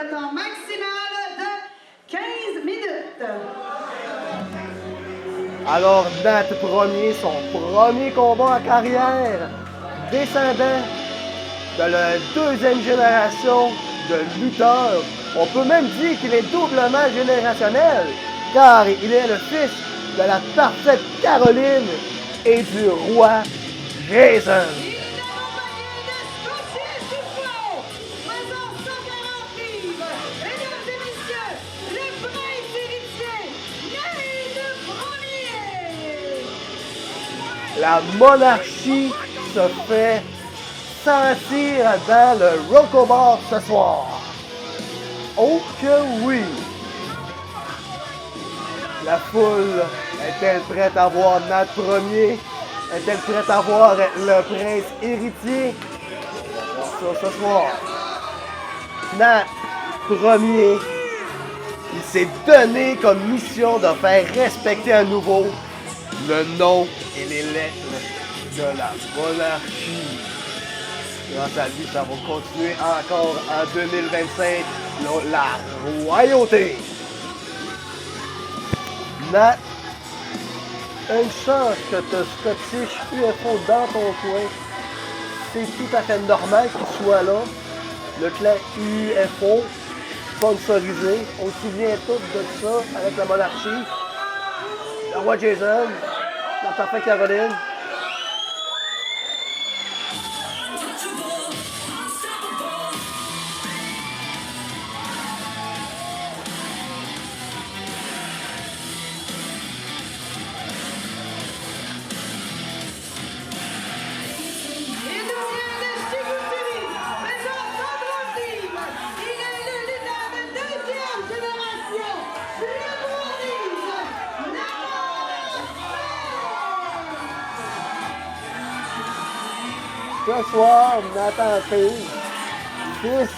le temps maximal de 15 minutes. Alors, Nat premier, son premier combat en carrière, descendant de la deuxième génération de lutteurs. On peut même dire qu'il est doublement générationnel, car il est le fils de la parfaite Caroline et du roi Jason. La monarchie se fait sentir dans le Rokobar ce soir. Oh que oui! La foule est-elle prête à voir Nat Premier? Est-elle prête à voir le prince héritier? On va voir ça ce soir. Nat Premier, il s'est donné comme mission de faire respecter à nouveau le nom et les lettres de la monarchie. Grâce à lui, ça va continuer encore en 2025, la royauté. Nat, une chance que tu as Scottish UFO dans ton coin. C'est tout à fait normal qu'il soit là. Le clan UFO, sponsorisé. On se souvient tous de ça avec la monarchie. Le roi Jason, la parfaite Caroline. Ce soir, Nathan Page, fils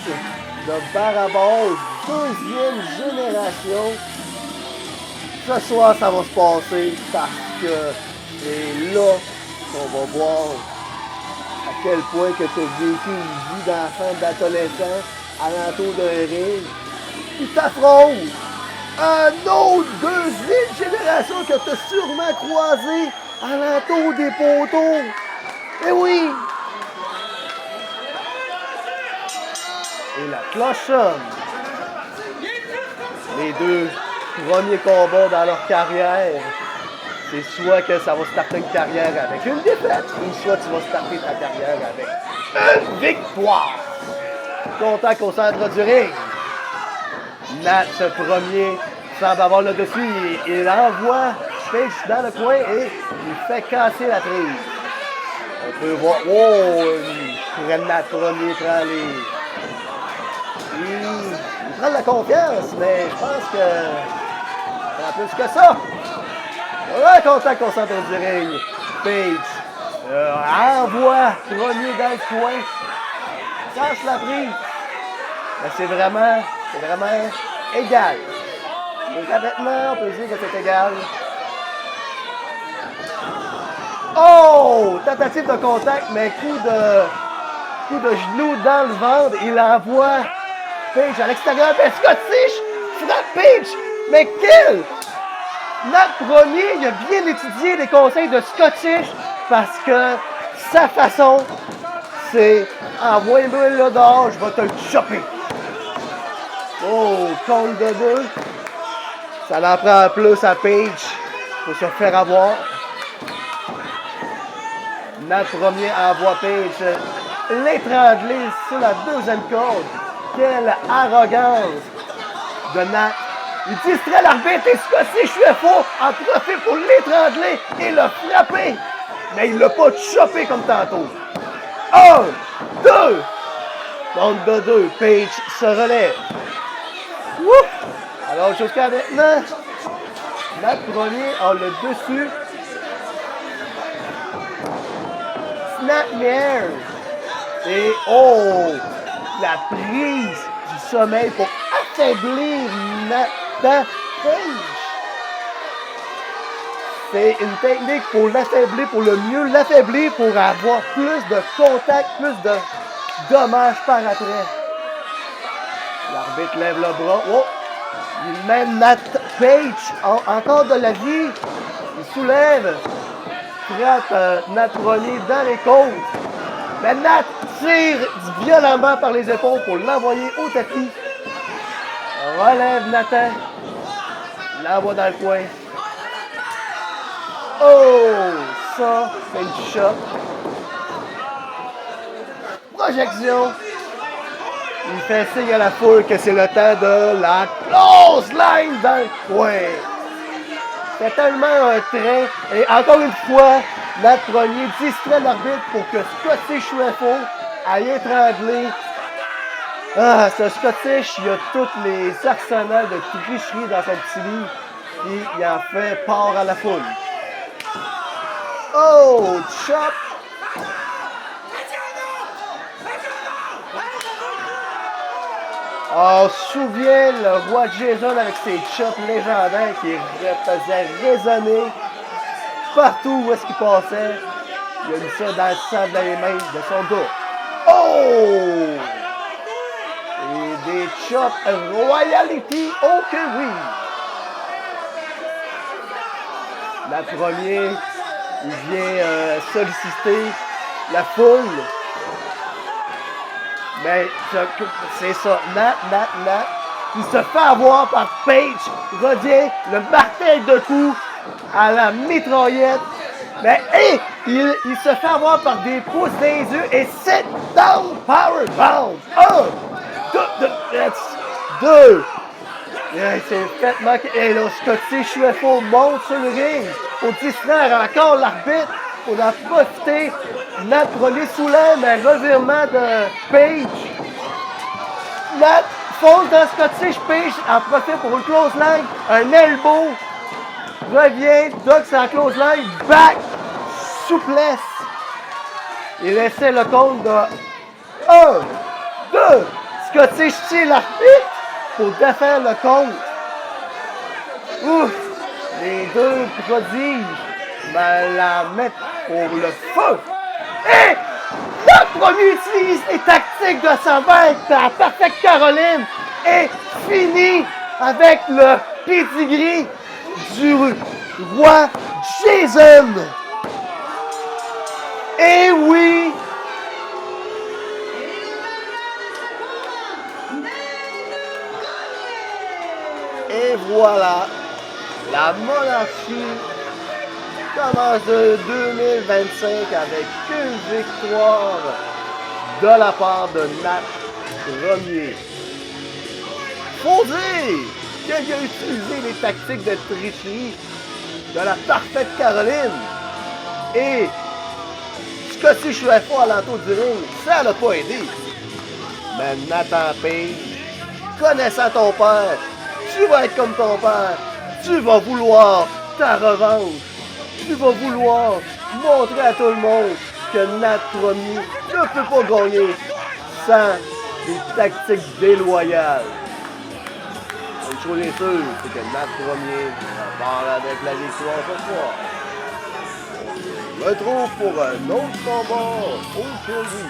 de Barabas, deuxième génération. Ce soir, ça va se passer parce que c'est là qu'on va voir à quel point que tu as vécu une vie d'enfant, d'adolescent, alentour d'un ring. Puis t'affrontes un autre deuxième génération que tu as sûrement croisé alentour des poteaux. Eh oui! Et la cloche sonne. Les deux premiers combats dans leur carrière, c'est soit que ça va starter une carrière avec une défaite, ou soit tu vas starter ta carrière avec une victoire. Contact au centre du ring. Nat, ce premier, semble avoir le dessus. Il envoie Page dans le coin et il fait casser la prise. On peut voir. Oh! Nat premier prend les. Il prend de la confiance, mais je pense que c'est en plus que ça. Un contact au centre du ring. Page envoie premier dans le coin. Casse la prise. Mais c'est vraiment égal. Donc maintenant, on peut dire que c'est égal. Oh! Tentative de contact, mais coup de genou dans le ventre. Il envoie Page à l'extérieur. Mais Scottish frappe Page. Mais quel! Nat Premier, il a bien étudié les conseils de Scottish parce que sa façon, c'est envoie-moi là dehors, je vais te le choper. Oh, compte de deux. Ça en prend plus à Page pour se faire avoir. Nat Premier envoie Page l'étrangler sur la deuxième corde. Quelle arrogance de Nat. Il distrait l'arbitre et Scottish UFO en profite pour l'étrangler et le frapper. Mais il l'a pas chopé comme tantôt. 1, 2. Compte de 2. Page se relève. Ouf! Alors jusqu'à maintenant, Nat Premier a le dessus. Snapmare. Et oh! La prise du sommeil pour affaiblir Nathan Page. C'est une technique pour l'affaiblir, pour le mieux l'affaiblir, pour avoir plus de contact, plus de dommages par après. L'arbitre lève le bras. Oh! Il mène Nat Page encore de la vie. Il soulève. Frappe Nat Ronnie dans les côtes. Mais Nat tire violemment par les épaules pour l'envoyer au tapis. Relève Nathan. L'envoie dans le coin. Oh! Ça, c'est une shot. Projection. Il fait signe à la foule que c'est le temps de la close line dans le coin. C'est tellement un train. Et encore une fois, Nat Ronnie distrait l'arbitre pour que Scottish Refo aille étrangler. Ah, ce Scottish, il a tous les arsenals de tricherie dans son petit livre. Et il en fait part à la foule. Oh, chop! On se souvient le roi Jason avec ses chops légendaires qui faisaient résonner partout où est-ce qu'il passait. Il a mis ça dans le sang de les mains de son gars. Oh! Et des chops Royalty, oh que oui! La première, il vient solliciter la foule. Mais c'est ça, Nat, il se fait avoir par Page, revient, le martèle de coups à la mitraillette. Mais hey, il se fait avoir par des pouces dans les yeux et sit down powerbomb. 2. C'est fait manquer. Et là, Scottish UFO monte sur le ring pour distraire encore l'arbitre. Pour en profiter, Nat Ronnie soulève un revirement de Page. Nat fonce dans Scottish, Page en profite pour une close line, un elbow, revient, Doug sur la close line, back, souplesse. Il essaie le compte de 1, 2, Scottish tire l'arbitre pour défaire le compte. Ouf, les deux prodiges la mettre pour le feu. Et notre premier utilise les tactiques de sa bête à Perfect Caroline et finit avec le pedigree du roi Jason. Et oui, et voilà, la monarchie commence de 2025 avec une victoire de la part de Nat Ronnie. Faut dire qu'il a utilisé les tactiques de tricherie de la parfaite Caroline et Scottish UFO à l'entour du ring, ça l'a pas aidé. Mais Nathan Page, connaissant ton père, tu vas être comme ton père, tu vas vouloir ta revanche. Tu vas vouloir montrer à tout le monde que Nat Ronnie ne peut pas gagner sans des tactiques déloyales. Une chose est sûre, c'est que Nat Ronnie part avec la victoire ce soir. On se retrouve pour un autre combat aujourd'hui.